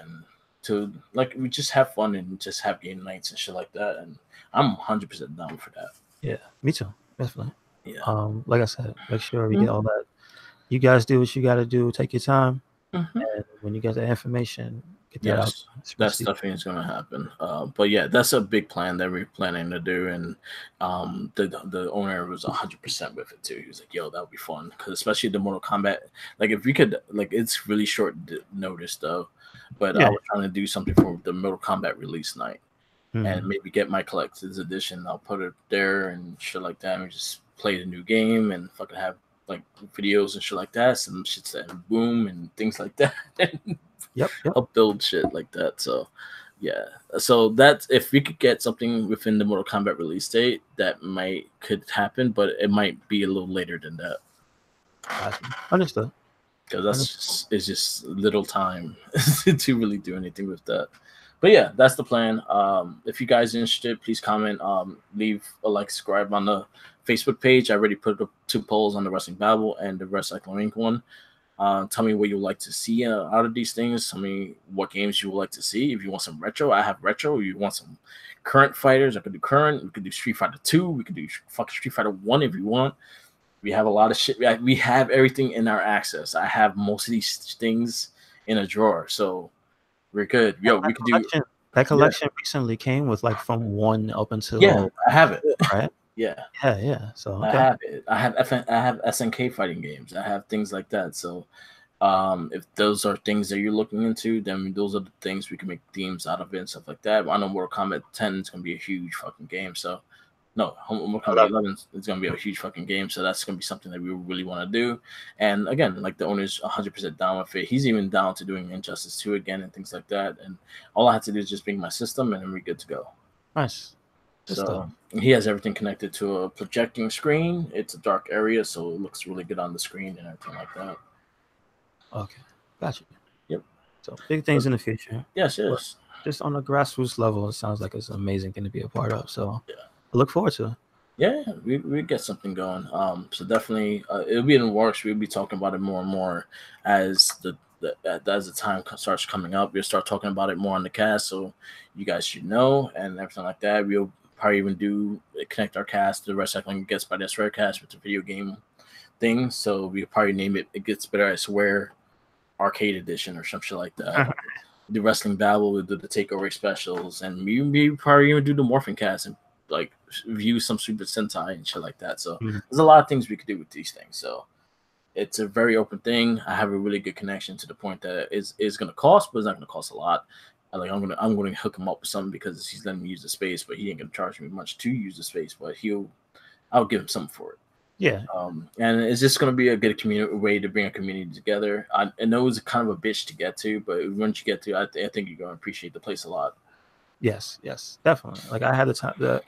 and to like we just have fun and just have game nights and shit like that. And I'm 100% down for that. Yeah, me too, definitely. Yeah. Like I said, make sure we get all that. You guys do what you got to do. Take your time, and when you get the information, get that out. That's definitely is going to happen. But yeah, that's a big plan that we're planning to do, and the owner was 100% with it too. He was like, "Yo, that would be fun," because especially the Mortal Kombat. Like, if we could, like, it's really short notice though, but I was trying to do something for the Mortal Kombat release night, and maybe get my collector's edition. I'll put it there and shit like that, and just play the new game and fucking have like videos and shit like that, some shit that boom and things like that. Yep. Help build shit like that. So yeah, so that's if we could get something within the Mortal Kombat release date, that could happen, but it might be a little later than that. Understood. Because it's just little time to really do anything with that. But yeah, that's the plan. If you guys are interested, please comment, leave a like, subscribe on the Facebook page. I already put up 2 polls on the Wrestling Babble and the RedCycloneInc one. Tell me what you would like to see out of these things. Tell me what games you would like to see. If you want some retro, I have retro. If you want some current fighters, I could do current. We could do Street Fighter 2. We could do fucking Street Fighter 1 if you want. We have a lot of shit. We have everything in our access. I have most of these things in a drawer, so we're good. Yo, we could do that collection. Recently came with like from 1 up until I have it. Right. Yeah. So I have it. I have SNK fighting games. I have things like that. So if those are things that you're looking into, then those are the things we can make themes out of it and stuff like that. I know Mortal Kombat 10 is gonna be a huge fucking game. So no, Mortal Kombat 11 is gonna be a huge fucking game. So that's gonna be something that we really want to do. And again, like the owner's 100% down with it. He's even down to doing Injustice 2 again and things like that. And all I have to do is just bring my system and then we're good to go. Nice. So he has everything connected to a projecting screen. It's a dark area, so it looks really good on the screen and everything like that. Okay, gotcha. Yep. So big things in the future. Yes, yes. Just on the grassroots level, it sounds like it's an amazing thing to be a part of. So yeah, I look forward to it. Yeah, we get something going. So definitely, it'll be in the works. We'll be talking about it more and more as the time starts coming up. We'll start talking about it more on the cast, so you guys should know and everything like that. We'll probably even connect our cast to the RedCycloneInc Gets By This Redcast with the video game thing. So we'll probably name it Gets Better, I Swear, Arcade Edition or some shit like that. The Wrestling Babble, we'll do the Takeover specials, and we probably even do the Morphin Cast and like view some Super Sentai and shit like that. So there's a lot of things we could do with these things. So it's a very open thing. I have a really good connection to the point that it's going to cost, but it's not going to cost a lot. Like I'm gonna hook him up with something because he's letting me use the space, but he ain't gonna charge me much to use the space. But I'll give him something for it. Yeah. And it's just gonna be a good way to bring a community together. I know it's kind of a bitch to get to, but once you get to, I think you're gonna appreciate the place a lot. Yes, definitely. Like I had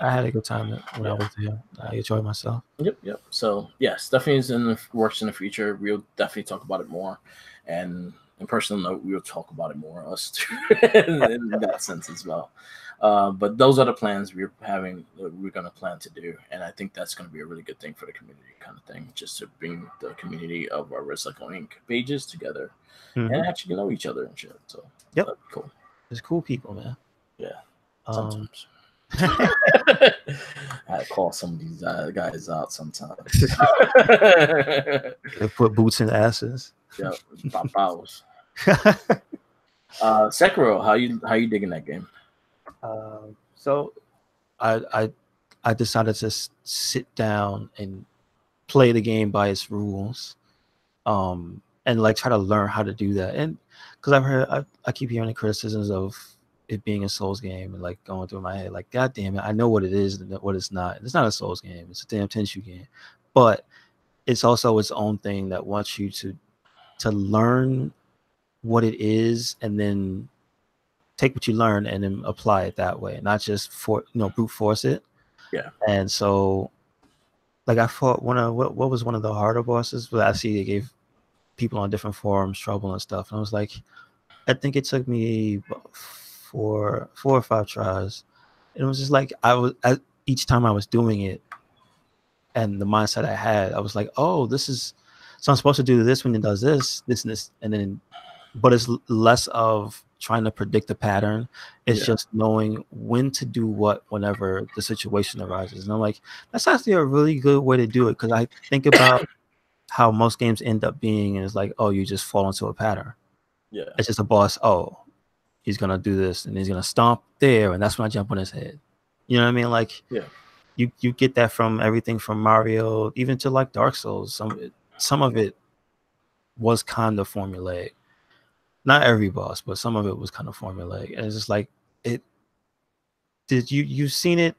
I had a good time when I was there. I enjoyed myself. Yep. So yes, definitely is in the works in the future. We'll definitely talk about it more, and in personal note, we'll talk about it more us too, in that sense as well. But those are the plans we're going to plan to do, and I think that's going to be a really good thing for the community, kind of thing, just to bring the community of our RedCycloneInc pages together and actually know each other and shit. So yep, cool. It's cool people, man. Yeah. Sometimes. I call some of these guys out sometimes. They put boots in asses. Yeah, bows. Sekiro, how you digging that game? So I decided to sit down and play the game by its rules, and like try to learn how to do that. And because I keep hearing the criticisms of it being a Souls game and like going through my head, like, God damn it, I know what it is and what it's not. It's not a Souls game. It's a damn Tenchu game, but it's also its own thing that wants you to learn what it is and then take what you learn and then apply it that way, not just brute force it. Yeah. And so, like, I fought what was one of the harder bosses, but I see they gave people on different forums trouble and stuff, and I was like, I think it took me about four or five tries. And it was just like each time I was doing it, and the mindset I had, I was like, oh, this is so I'm supposed to do this when it does this, and this, and then, but it's less of trying to predict the pattern. It's just knowing when to do what whenever the situation arises. And I'm like, that's actually a really good way to do it, because I think about how most games end up being, and it's like, oh, you just fall into a pattern. Yeah. It's just a boss. Oh, he's gonna do this, and he's gonna stomp there, and that's when I jump on his head. You know what I mean? Like, yeah, you get that from everything from Mario, even to like Dark Souls. Some of it was kind of formulaic. Not every boss, but some of it was kind of formulaic, and it's just like it. Did you've seen it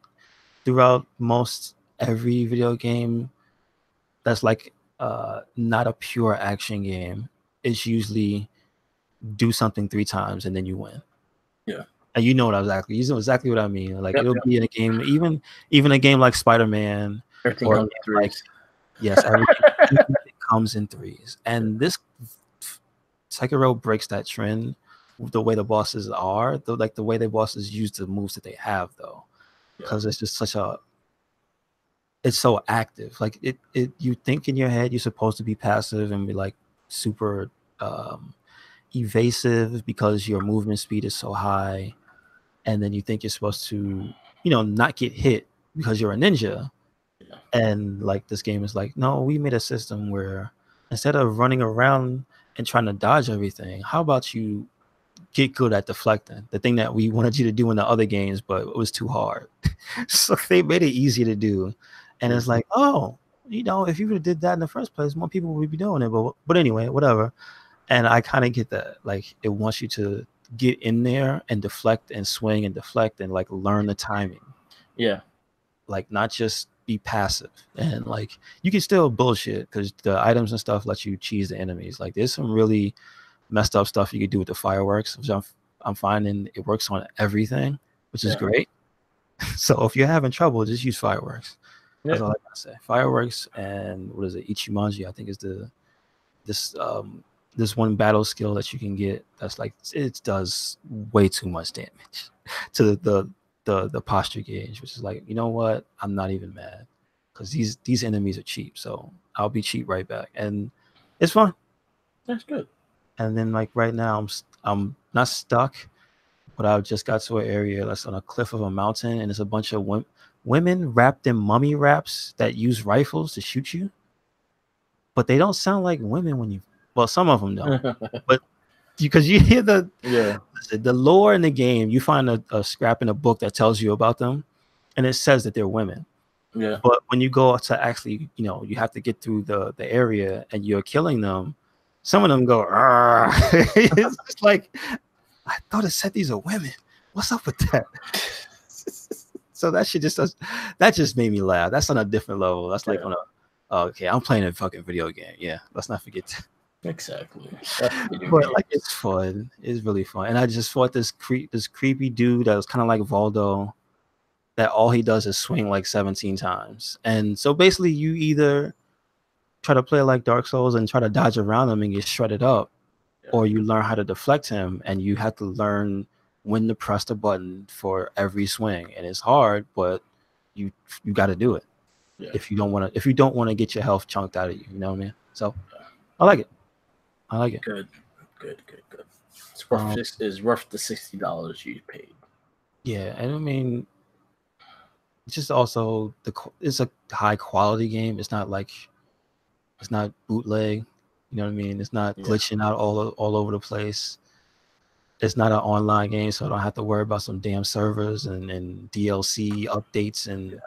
throughout most every video game that's like not a pure action game. It's usually do something 3 times and then you win. Yeah. And you know exactly what I mean. Like, it'll be in a game, even a game like Spider-Man, everything or comes in threes. like, yes, everything comes in 3s. And this Sekiro breaks that trend with the way the bosses are, the way the bosses use the moves that they have, though, because it's just it's so active. Like, it you think in your head you're supposed to be passive and be like super evasive because your movement speed is so high, and then you think you're supposed to not get hit because you're a ninja. And like, this game is like, no, we made a system where instead of running around and trying to dodge everything, how about you get good at deflecting, the thing that we wanted you to do in the other games, but it was too hard. So they made it easy to do. And it's like, oh, if you would have did that in the first place, more people would be doing it. But anyway, whatever. And I kind of get that. Like, it wants you to get in there and deflect and swing and deflect and like learn the timing. Yeah. Like, not just be passive. And like, you can still bullshit because the items and stuff let you cheese the enemies. Like, there's some really messed up stuff you could do with the fireworks, which I'm finding it works on everything, which is great. So if you're having trouble, just use fireworks. That's all I gotta say. Fireworks, and what is it? Ichimonji, I think, is this one battle skill that you can get that's like, it does way too much damage to the posture gauge, which is like, you know what? I'm not even mad, because these enemies are cheap, so I'll be cheap right back, and it's fun. That's good. And then like right now, I'm not stuck, but I just got to an area that's on a cliff of a mountain, and there's a bunch of women wrapped in mummy wraps that use rifles to shoot you, but they don't sound like women when you. Well, some of them don't, but because you hear the lore in the game, you find a scrap in a book that tells you about them, and it says that they're women. Yeah. But when you go to actually, you have to get through the area and you're killing them. Some of them go, it's just like, I thought it said these are women. What's up with that? So that shit just made me laugh. That's on a different level. That's like on okay, I'm playing a fucking video game. Yeah, let's not forget that. Exactly. But like, it's fun. It's really fun. And I just fought this creepy dude that was kind of like Voldo, that all he does is swing like 17 times. And so basically, you either try to play like Dark Souls and try to dodge around him and get shredded up, or you learn how to deflect him, and you have to learn when to press the button for every swing. And it's hard, but you got to do it if you don't want to get your health chunked out of you. You know what I mean? So I like it. Good. It's worth the $60 you paid. Yeah, and I mean, it's just also it's a high quality game. It's not bootleg. You know what I mean? It's not glitching out all over the place. It's not an online game, so I don't have to worry about some damn servers and DLC updates and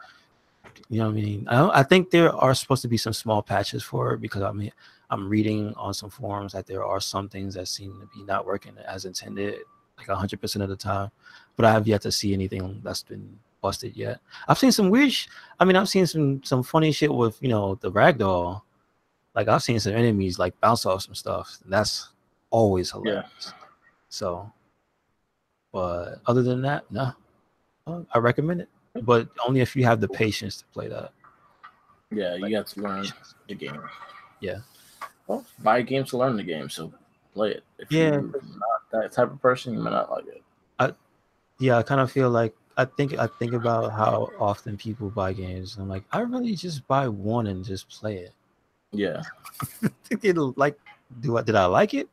you know what I mean? I think there are supposed to be some small patches for it, because I'm reading on some forums that there are some things that seem to be not working as intended. like 100% of the time, but I have yet to see anything that's been busted yet. I've seen some weird. I've seen some funny shit with the ragdoll. Like I've seen some enemies like bounce off some stuff. And that's always hilarious. So, but other than that, no, I recommend it, but only if you have the patience to play that. Yeah, you got to learn the game. Yeah. Well, buy games to learn the game, so play it. If Yeah. you're not that type of person, you might not like it. I kind of feel like I think about how often people buy games. I'm like, I really just buy one and just play it. Yeah. Did I like it?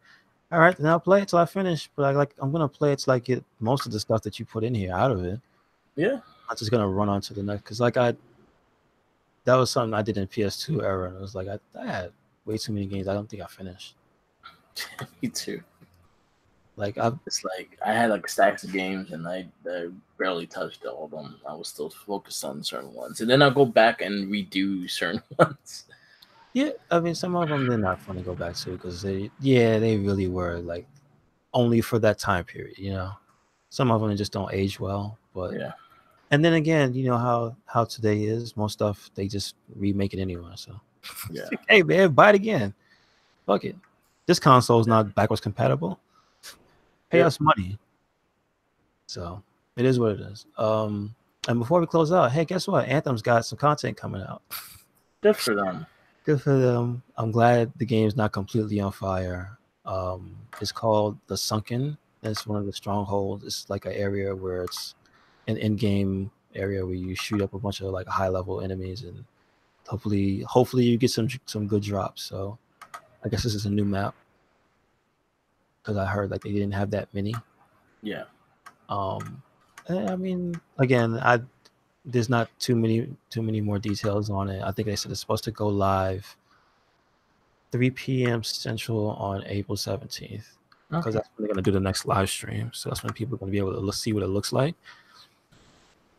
All right, then I'll play it till I finish. But I'm gonna play it till I get most of the stuff that you put in here out of it. Yeah. I'm just gonna run on to the next, because that was something I did in PS2 era, and it was like I had way too many games I don't think I finished. Me too. It's like I had like stacks of games and I barely touched all of them. I was still focused on certain ones, and then I'll go back and redo certain ones. Yeah, some of them they're not fun to go back to because they really were like only for that time period. Some of them just don't age well, but yeah. And then again, how today is, most stuff they just remake it anyway. So yeah, hey man, buy it again. Fuck it. This console is not backwards compatible. Pay us money. So it is what it is. And before we close out, hey, guess what? Anthem's got some content coming out. Good for them. Good for them. I'm glad the game's not completely on fire. It's called The Sunken. It's one of the strongholds. It's like an area where it's an in-game area where you shoot up a bunch of like high-level enemies, and hopefully you get some good drops. So I guess this is a new map, because I heard like they didn't have that many. Yeah. Again, there's not too many more details on it. I think they said it's supposed to go live 3 p.m. Central on April 17th, because that's when they're going to do the next live stream. So that's when people are going to be able to see what it looks like.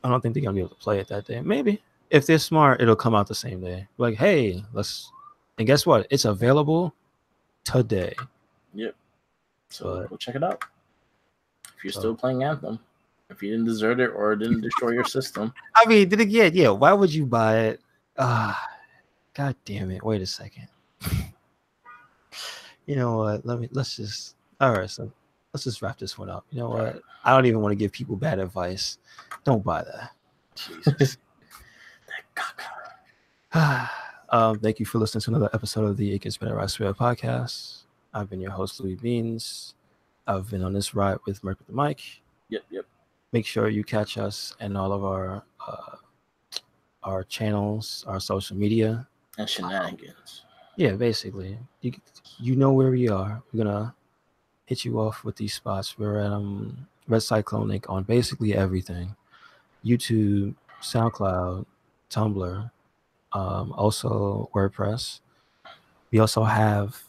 I don't think they're going to be able to play it that day. Maybe. If they're smart, it'll come out the same day. Like, hey, and guess what? It's available today. Yep. So go check it out. If you're still playing Anthem, if you didn't desert it or didn't destroy your system. Why would you buy it? God damn it. Wait a second. You know what? Let's just wrap this one up. You know what? I don't even want to give people bad advice. Don't buy that. Jesus. Thank you for listening to another episode of the It Gets Better, I Swear podcast. I've been your host, Louis Beans. I've been on this ride with Merc with the mic. Yep. Make sure you catch us in all of our channels, our social media. And shenanigans. Yeah, basically. You know where we are. We're going to hit you off with these spots. We're at RedCycloneInc on basically everything. YouTube, SoundCloud, Tumblr, also WordPress. We also have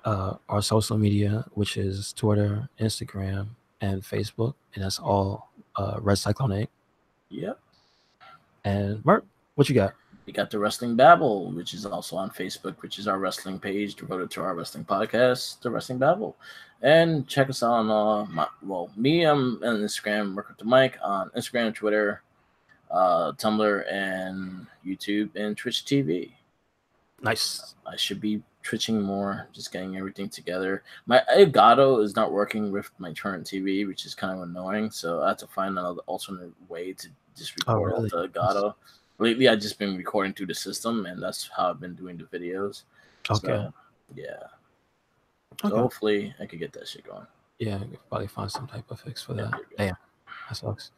our social media, which is Twitter, Instagram, and Facebook, and that's all RedCycloneInc. Yep. And Mark, what you got? We got the Wrestling Babble, which is also on Facebook, which is our wrestling page devoted to our wrestling podcast, the Wrestling Babble. And check us out on me, I'm on Instagram, Merc with the mic, on Instagram, Twitter, Tumblr, and YouTube, and Twitch TV. Nice. I should be twitching more, just getting everything together. My Elgato is not working with my current TV, which is kind of annoying. So I have to find another alternate way to just record off the Elgato. Lately, I've just been recording through the system, and that's how I've been doing the videos. Okay. So, yeah. So hopefully I could get that shit going. Yeah, I could probably find some type of fix for that. Damn, that sucks.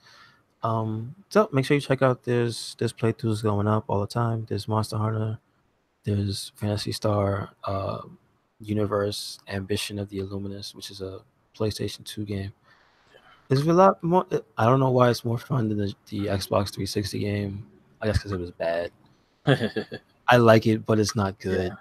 So make sure you check out there's playthroughs going up all the time. There's Monster Hunter, there's Phantasy Star Universe Ambition of the Illuminus, which is a PlayStation 2 game. There's a lot more. I don't know why it's more fun than the Xbox 360 game. I guess because it was bad. I like it, but it's not good. Yeah.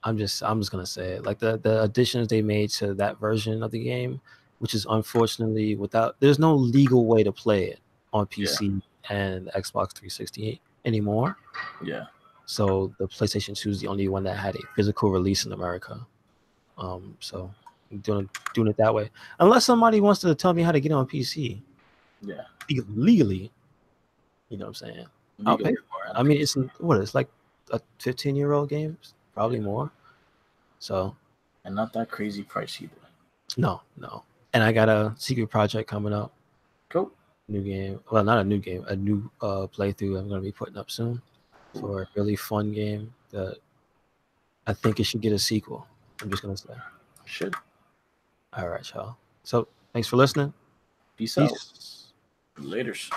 I'm just gonna say it. Like the additions they made to that version of the game, which is unfortunately there's no legal way to play it on PC and Xbox 360 anymore. Yeah. So the PlayStation 2 is the only one that had a physical release in America. So doing it that way. Unless somebody wants to tell me how to get on PC. Yeah. Legally. You know what I'm saying? I'll pay for it. I mean, it's like a 15-year-old game, probably more. So, and not that crazy price either. No. And I got a secret project coming up. Cool. New game. Well, not a new game. A new playthrough I'm going to be putting up soon for a really fun game that I think it should get a sequel. I'm just going to say. Should. All right, y'all. So, thanks for listening. Peace out. Laters.